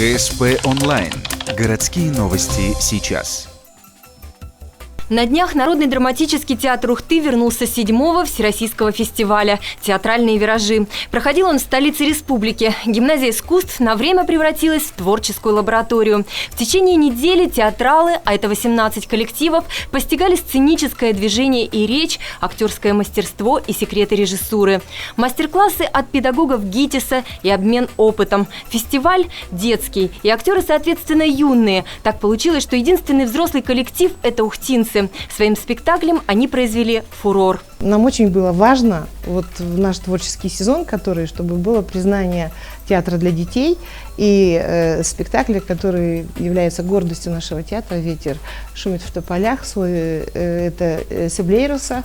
ГСП онлайн. Городские новости сейчас. На днях Народный драматический театр Ухты вернулся с 7-го Всероссийского фестиваля «Театральные виражи». Проходил он в столице республики. Гимназия искусств на время превратилась в творческую лабораторию. В течение недели театралы, а это 18 коллективов, постигали сценическое движение и речь, актерское мастерство и секреты режиссуры. Мастер-классы от педагогов ГИТИСа и обмен опытом. Фестиваль детский, и актеры, соответственно, юные. Так получилось, что единственный взрослый коллектив – это ухтинцы. Своим спектаклем они произвели фурор. Нам очень было важно в наш творческий сезон, чтобы было признание театра для детей и спектакли, которые являются гордостью нашего театра. «Ветер шумит в тополях», это Себлейруса,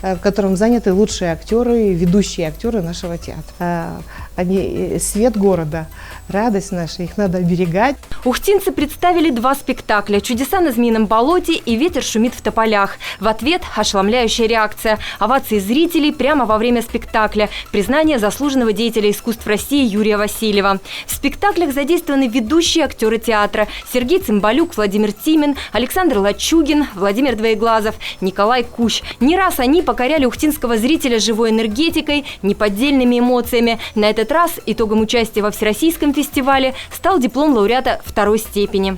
в котором заняты лучшие актеры, ведущие актеры нашего театра. Они свет города, радость наша, их надо оберегать. Ухтинцы представили 2 спектакля «Чудеса на Змеином болоте» и «Ветер шумит в тополях». В ответ ошеломляющая реакция. Овации зрителей прямо во время спектакля. Признание заслуженного деятеля искусств России Юрия Васильева. В спектаклях задействованы ведущие актеры театра: Сергей Цымбалюк, Владимир Тимин, Александр Лачугин, Владимир Двоеглазов, Николай Кущ. Не раз они покоряли ухтинского зрителя живой энергетикой, неподдельными эмоциями. На этот раз итогом участия во Всероссийском фестивале стал диплом лауреата 2-й степени.